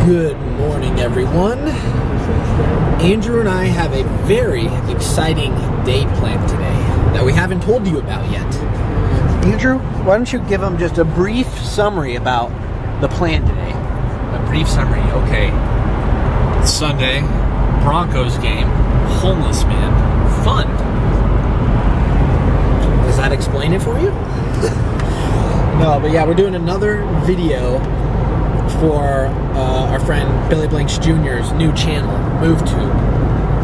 Good morning, everyone. Andrew and I have a very exciting day planned today that we haven't told you about yet. Andrew, why don't you give them just a brief summary about the plan today? A brief summary, okay. Sunday, Broncos game, homeless man, fun. Does that explain it for you? No, but yeah, we're doing another video for our friend Billy Blanks Jr.'s new channel, MoveTube.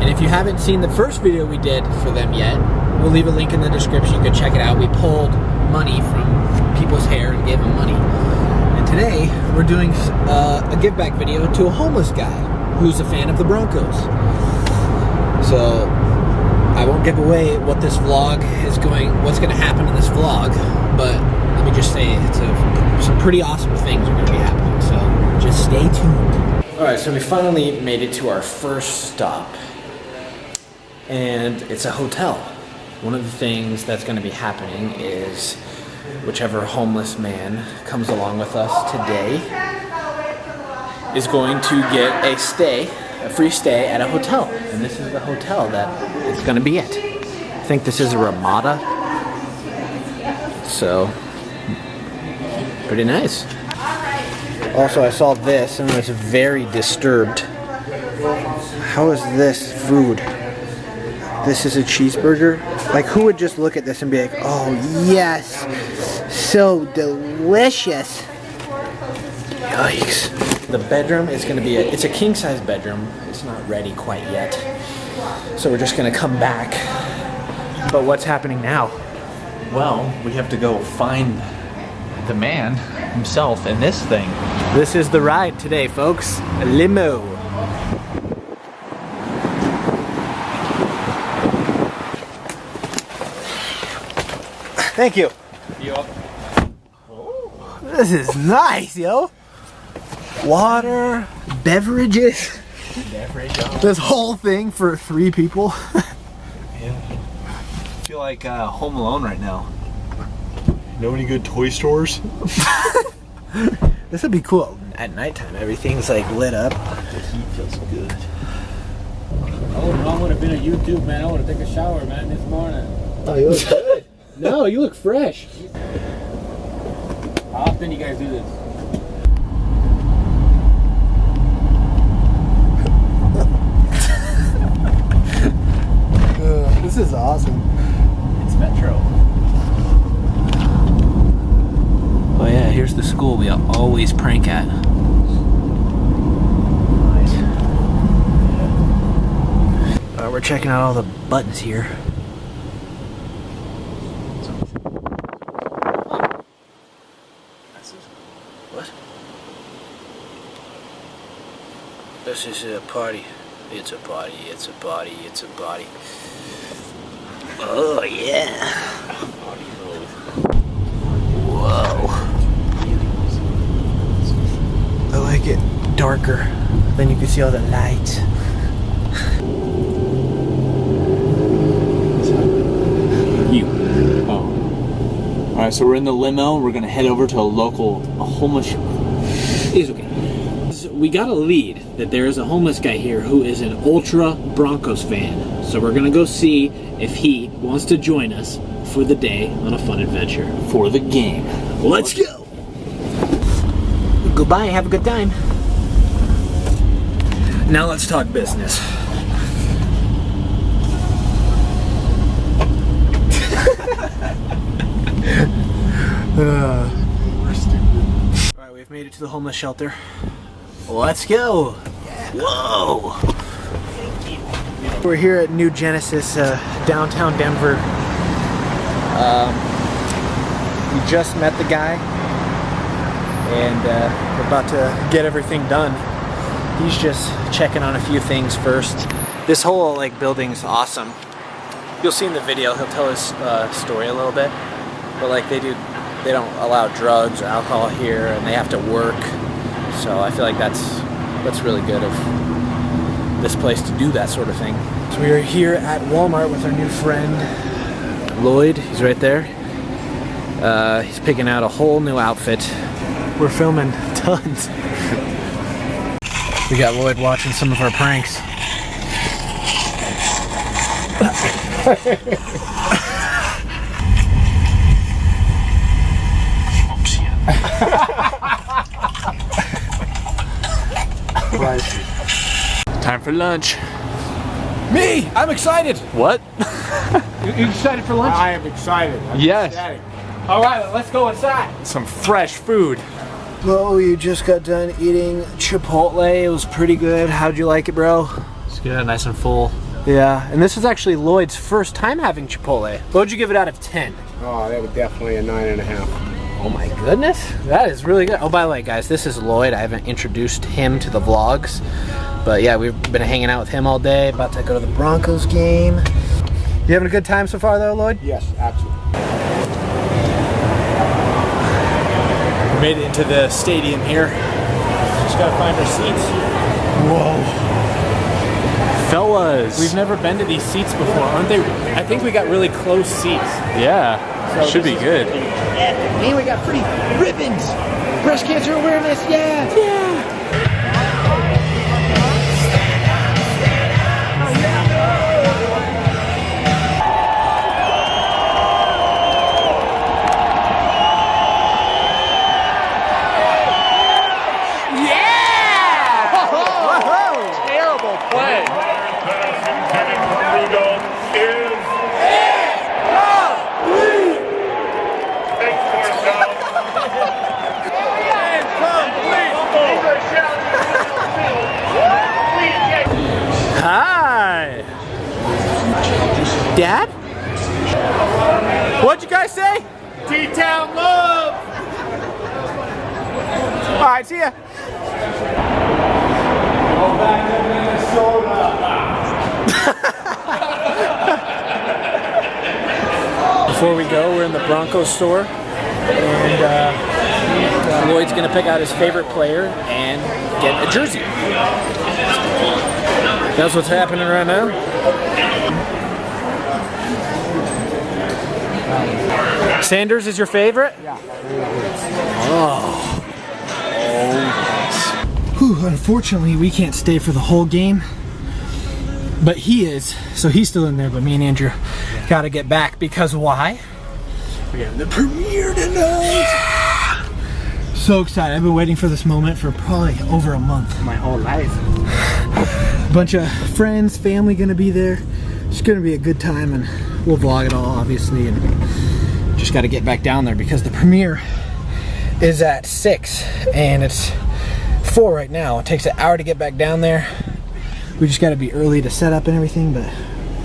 And if you haven't seen the first video we did for them yet, we'll leave a link in the description. You can check it out. We pulled money from people's hair and gave them money. And today, we're doing a give back video to a homeless guy who's a fan of the Broncos. So, I won't give away what this vlog is what's going to happen in this vlog, but let me just say some pretty awesome things are going to be happening, so just stay tuned. Alright, so we finally made it to our first stop, and it's a hotel. One of the things that's going to be happening is whichever homeless man comes along with us today is going to get a free stay at a hotel, and this is the hotel that it's going to be at. I think this is a Ramada, so pretty nice. Also, I saw this and was very disturbed. How is this food? This is a cheeseburger? Like, who would just look at this and be like, oh yes, so delicious. Yikes. The bedroom is going to be it's a king-size bedroom. It's not ready quite yet. So we're just going to come back. But what's happening now? Well, we have to go find the man himself in this thing. This is the ride today, folks. A limo. Thank you. Yup. This is nice, yo. Water, beverages. This whole thing for 3 people. Yeah. I feel like Home Alone right now. Know any good toy stores? This would be cool. At nighttime, everything's like lit up. The heat feels good. I would have been on YouTube, man. I would have taken a shower, man, this morning. Oh, you look good. No, you look fresh. How often do you guys do this? This is awesome. It's Metro. Oh yeah, here's the school we always prank at. Nice. We're checking out all the buttons here. What? This is a party. It's a party, it's a party, it's a party. Oh yeah. Whoa. I like it darker. Then you can see all the lights. You. Oh. Alright, so we're in the limo. We're gonna head over to a homeless. It's okay. We got a lead that there is a homeless guy here who is an ultra Broncos fan. So we're gonna go see if he wants to join us for the day on a fun adventure. For the game. Let's go! Goodbye, have a good time. Now let's talk business. Alright, we've made it to the homeless shelter. Let's go! Whoa! We're here at New Genesis, downtown Denver. We just met the guy, and we're about to get everything done. He's just checking on a few things first. This whole building's awesome. You'll see in the video, he'll tell his story a little bit, but they don't allow drugs or alcohol here, and they have to work. So I feel like that's really good of this place to do that sort of thing. So we are here at Walmart with our new friend Lloyd. He's right there. He's picking out a whole new outfit. We're filming tons. We got Lloyd watching some of our pranks. Time for lunch. Me! I'm excited! What? You excited for lunch? I am excited. Yes. All right, let's go inside. Some fresh food. Well, you just got done eating Chipotle. It was pretty good. How'd you like it, bro? It's good, nice and full. Yeah, and this is actually Lloyd's first time having Chipotle. What would you give it out of 10? Oh, that was definitely a 9.5. Oh my goodness, that is really good. Oh, by the way, guys, this is Lloyd. I haven't introduced him to the vlogs, but yeah, we've been hanging out with him all day. About to go to the Broncos game. You having a good time so far, though, Lloyd? Yes, absolutely. We made it into the stadium here. Just gotta find our seats. Whoa. Fellas. We've never been to these seats before, aren't they? I think we got really close seats. Yeah, so should be good. And we got free ribbons. Breast cancer awareness, yeah. Yeah. Terrible play. Hi. Dad? What'd you guys say? T-Town love! All right, see ya. Go back to Minnesota. Before we go, we're in the Broncos store, and Lloyd's gonna pick out his favorite player and get a jersey. That's what's happening right now. Sanders is your favorite? Yeah. Whew, unfortunately, we can't stay for the whole game, but he is, so he's still in there. But me and Andrew got to get back because why? We have the premiere tonight. Yeah! So excited! I've been waiting for this moment for probably over a month. My whole life. A bunch of friends, family gonna be there. It's gonna be a good time, and we'll vlog it all, obviously. And just got to get back down there because the premiere is at 6 and it's 4 right now. It takes an hour to get back down there. We just got to be early to set up and everything, but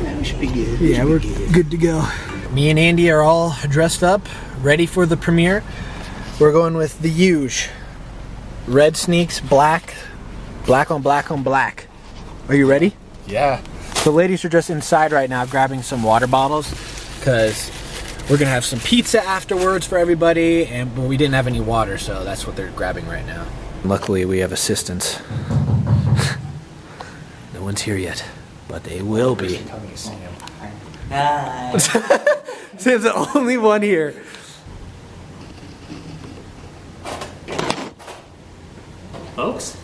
Yeah, we should be good. yeah, we're good to go. Me and Andy are all dressed up, ready for the premiere. We're going with the huge red sneaks, black on black on black. Are you ready? Yeah. The ladies are just inside right now grabbing some water bottles because we're gonna have some pizza afterwards for everybody, but we didn't have any water, so that's what they're grabbing right now. Luckily, we have assistants. No one's here yet, but they will be. Hi. Sam's the only one here. Folks?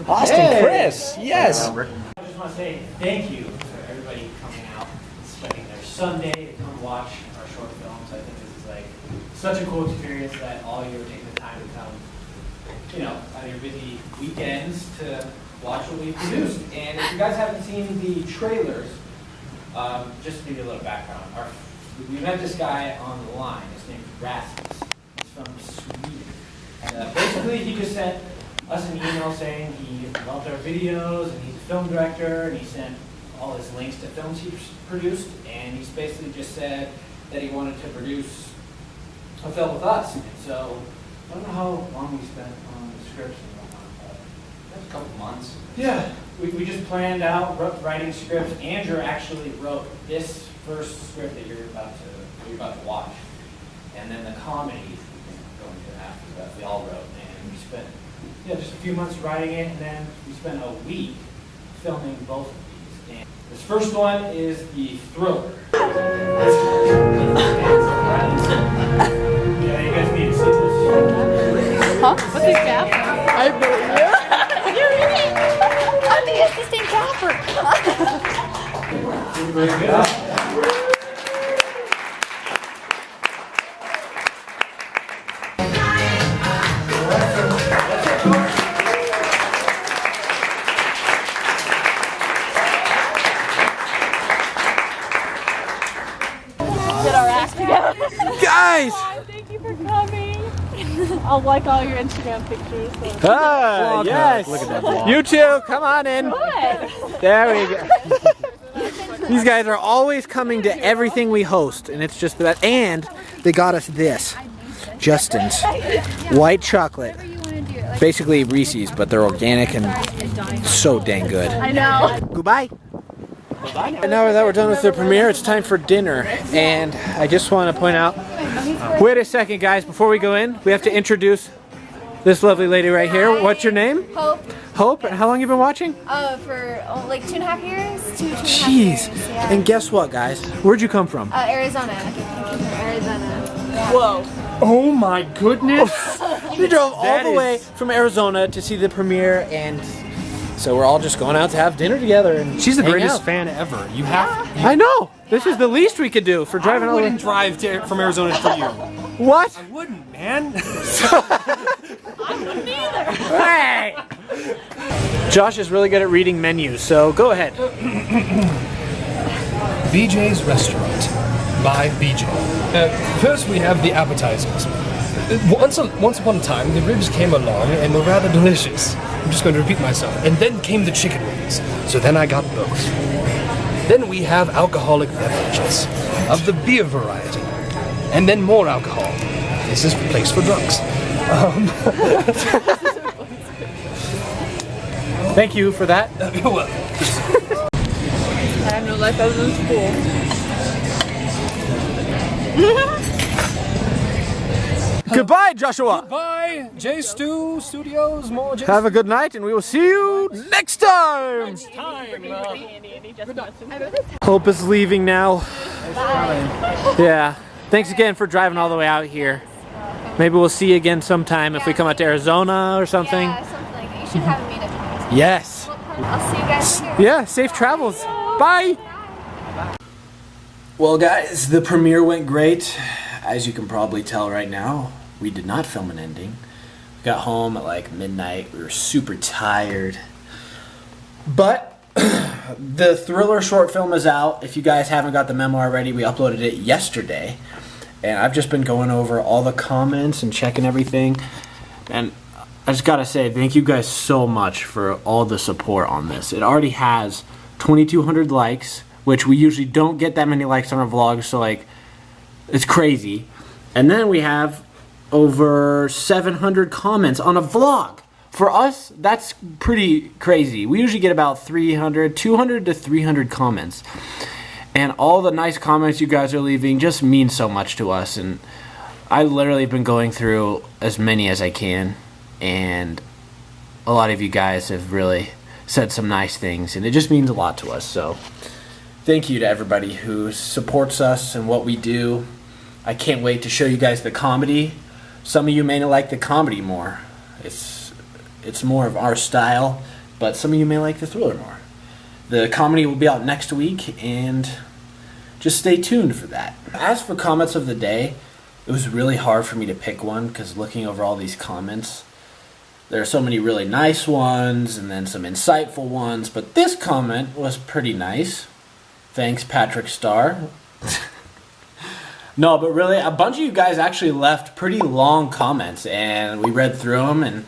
Austin, Hey. Chris, yes. I just want to say thank you for everybody coming out and spending their Sunday to come watch our short films. I think this is like such a cool experience that all of you are taking the time to come, you know, on your busy weekends to watch what we produced. And if you guys haven't seen the trailers, just to give you a little background, we met this guy on the line. His name's Rasmus. He's from Sweden. And basically, he just sent us an email saying he loved our videos and he's a film director, and he sent all his links to films he produced, and he's basically just said that he wanted to produce a film with us. And so I don't know how long we spent on the scripts and whatnot, but That's a couple months. yeah, we just planned out writing scripts. Andrew actually wrote this first script that you're about to watch, and then the comedy we can go into after that we all wrote, and we spent just a few months writing it, and then we spent a week filming both of these. And this first one is the thriller. Yeah, you guys need to see this. Huh? What's this gap? I believe you. You're really? I'm the assistant capper. Get our act together. Guys! Thank you for coming. I'll like all your Instagram pictures. So. Ah, yes! Look at that. You two, come on in. What? There we go. These guys are always coming to everything we host, and it's just that. And they got us this. Justin's white chocolate. Basically Reese's, but they're organic and so dang good. I know. Goodbye. And now that we're done with the premiere, it's time for dinner. And I just want to point out, wait a second guys, before we go in, we have to introduce this lovely lady right here. What's your name? Hope. Hope. And how long have you been watching? For like 2.5 years. Two and a half Jeez. years. Yeah. And guess what guys? Where'd you come from? Arizona. From Arizona. Whoa. Oh my goodness! We drove all the way from Arizona to see the premiere, and so we're all just going out to have dinner together. And She's the hang greatest out. fan ever. You have. I know. This is the least we could do for driving I all the way. wouldn't drive from Arizona for you. What? I wouldn't, man. Hey! Josh is really good at reading menus, so go ahead. BJ's Restaurant by BJ. First we have the appetizers. Once upon a time, the ribs came along and were rather delicious. I'm just going to repeat myself. And then came the chicken wings. So then I got those. Then we have alcoholic beverages of the beer variety. And then more alcohol. This is the place for drunks. Thank you for that. You're welcome. I have no life other than school. Goodbye, Joshua. Bye, JStuDios. More J. Have a good night, and we will see you next time. Hope is leaving now. Yeah. Thanks again for driving all the way out here. Maybe we'll see you again sometime if we come out to Arizona or something. Yeah, something like that. You should have a meetup. Yes. I'll see you guys later. Yeah, safe travels. Bye. Well, guys, the premiere went great. As you can probably tell right now, we did not film an ending. We got home at like midnight. We were super tired. But the thriller short film is out. If you guys haven't got the memo already, we uploaded it yesterday. And I've just been going over all the comments and checking everything. And I just gotta say, thank you guys so much for all the support on this. It already has 2,200 likes, which we usually don't get that many likes on our vlogs, so like, it's crazy. And then we have over 700 comments on a vlog. For us, that's pretty crazy. We usually get about 200 to 300 comments. And all the nice comments you guys are leaving just mean so much to us. And I literally have been going through as many as I can. And a lot of you guys have really said some nice things. And it just means a lot to us. So thank you to everybody who supports us and what we do. I can't wait to show you guys the comedy. Some of you may like the comedy more. It's more of our style. But some of you may like the thriller more. The comedy will be out next week, and just stay tuned for that. As for comments of the day, it was really hard for me to pick one because looking over all these comments, there are so many really nice ones and then some insightful ones, but this comment was pretty nice. Thanks, Patrick Starr. No, but really, a bunch of you guys actually left pretty long comments, and we read through them, and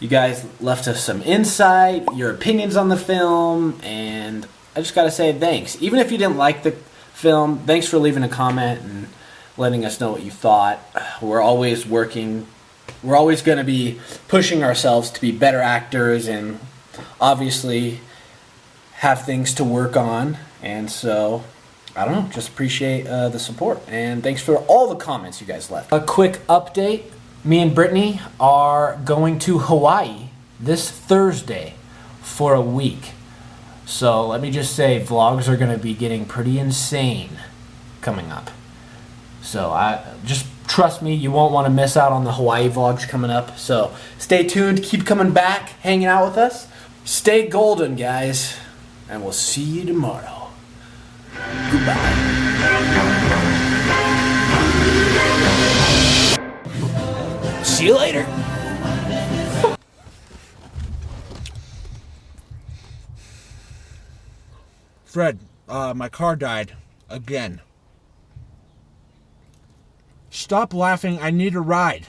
you guys left us some insight, your opinions on the film, and I just gotta say thanks. Even if you didn't like the film, thanks for leaving a comment and letting us know what you thought. We're always working. We're always going to be pushing ourselves to be better actors and obviously have things to work on. And so, I don't know, just appreciate the support. And thanks for all the comments you guys left. A quick update. Me and Brittany are going to Hawaii this Thursday for a week. So let me just say, vlogs are going to be getting pretty insane coming up. So I just trust me, you won't want to miss out on the Hawaii vlogs coming up. So stay tuned, keep coming back, hanging out with us. Stay golden, guys, and we'll see you tomorrow. Goodbye. See you later. Fred, my car died again. Stop laughing. I need a ride.